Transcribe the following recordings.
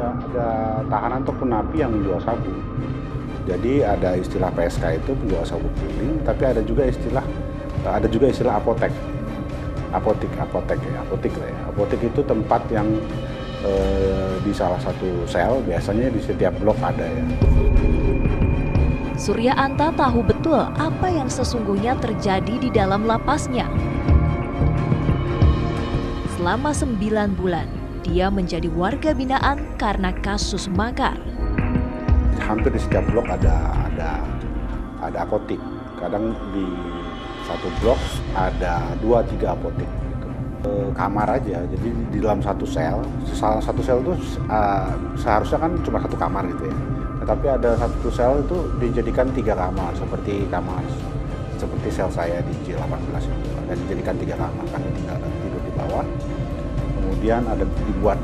ada tahanan atau penapi yang menjual sabu. Jadi ada istilah PSK itu penjual sabu keliling, tapi ada juga istilah apotek. Apotik lah ya. Apotik itu tempat yang di salah satu sel, biasanya di setiap blok ada ya. Surya Anta tahu betul apa yang sesungguhnya terjadi di dalam lapasnya. Selama 9 bulan, dia menjadi warga binaan karena kasus makar. Hampir di setiap blok ada apotik. Kadang di satu blok ada 2-3 apotik. Gitu. Kamar aja, jadi di dalam satu sel itu seharusnya kan cuma satu kamar gitu ya. Tetapi ada satu sel itu dijadikan 3 kamar, seperti sel saya di J18 itu. Ada dijadikan 3 kamar, kami tinggal tidur di bawah. Kemudian ada dibuat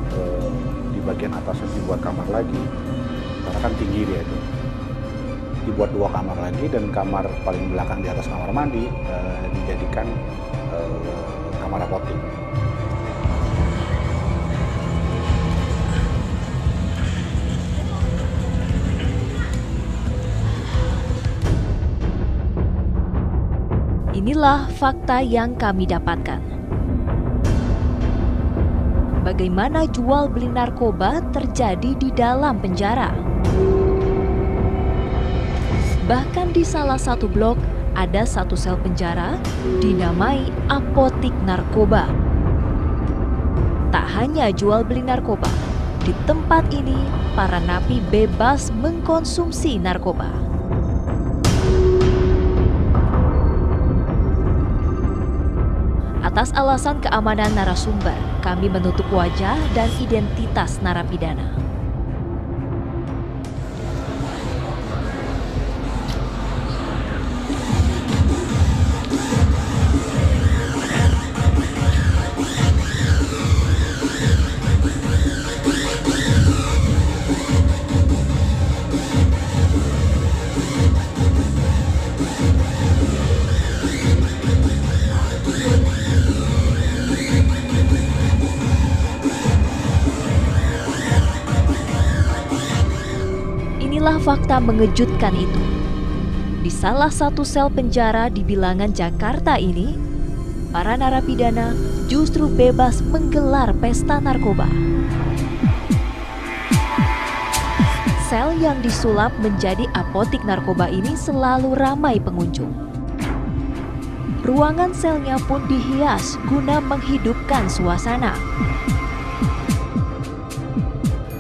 di bagian atasnya dibuat kamar lagi, karena kan tinggi dia itu. Dibuat 2 kamar lagi, dan kamar paling belakang di atas kamar mandi dijadikan kamar apotik. Inilah fakta yang kami dapatkan. Bagaimana jual beli narkoba terjadi di dalam penjara. Bahkan di salah satu blok ada satu sel penjara dinamai apotik narkoba. Tak hanya jual beli narkoba, di tempat ini para napi bebas mengkonsumsi narkoba. Atas alasan keamanan narasumber, kami menutup wajah dan identitas narapidana. Inilah fakta mengejutkan itu. Di salah satu sel penjara di bilangan Jakarta ini, para narapidana justru bebas menggelar pesta narkoba. Sel yang disulap menjadi apotik narkoba ini selalu ramai pengunjung. Ruangan selnya pun dihias guna menghidupkan suasana.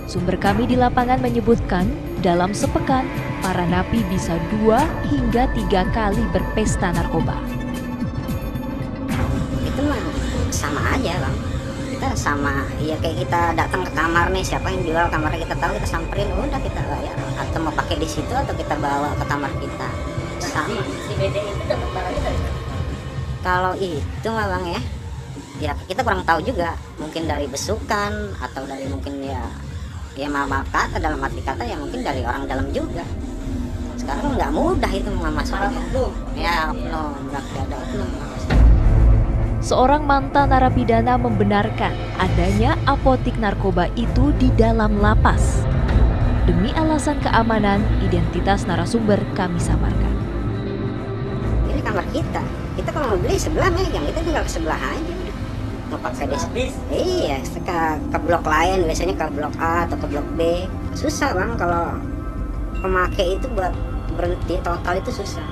Sumber kami di lapangan menyebutkan, dalam sepekan, para napi bisa 2 hingga 3 kali berpesta narkoba. Itu mah sama aja bang. Kita sama, ya kayak kita datang ke kamar nih, siapa yang jual kamar kita tahu, kita samperin, udah kita bayar. Atau mau pakai di situ atau kita bawa ke kamar kita. Sama. Si BD itu dapat barangnya dari mana? Kalau itu mah bang ya kita kurang tahu juga. Mungkin dari besukan atau dari mungkin ya maaf kata, dalam arti kata ya mungkin dari orang dalam juga. Sekarang nggak mudah itu masuknya. Ya oknum, nggak ada oknum. Seorang mantan narapidana membenarkan adanya apotik narkoba itu di dalam lapas. Demi alasan keamanan, identitas narasumber kami samarkan. Ini kamar kita kalau mau beli sebelah megang, kita tinggal ke sebelah aja. Mau pakai iya ke blok lain, biasanya ke blok A atau ke blok B. Susah bang kalau pemakai itu buat berhenti total itu susah.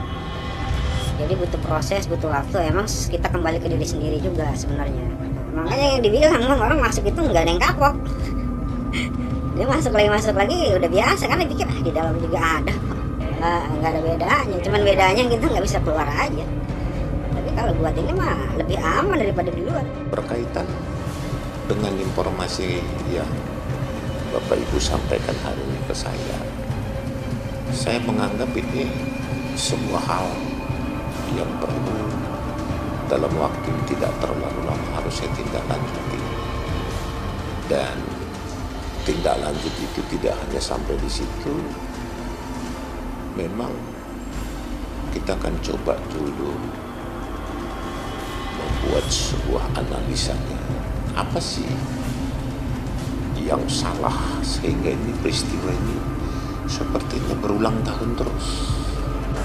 Jadi butuh proses, butuh waktu. Emang kita kembali ke diri sendiri juga sebenarnya. Makanya yang dibilang orang masuk itu nggak ada yang kapok. Dia masuk lagi udah biasa kan, dia pikir di dalam juga ada. Nggak ada bedanya, cuman bedanya kita nggak bisa keluar aja. Tapi kalau buat ini mah lebih aman daripada di luar. Berkaitan dengan informasi yang Bapak Ibu sampaikan hari ini ke saya menganggap ini sebuah hal yang perlu dalam waktu tidak terlalu lama harus saya tindak lanjuti. Dan tindak lanjut itu tidak hanya sampai di situ. Memang kita akan coba dulu membuat sebuah analisanya. Apa sih yang salah sehingga ini peristiwa ini sepertinya berulang tahun terus.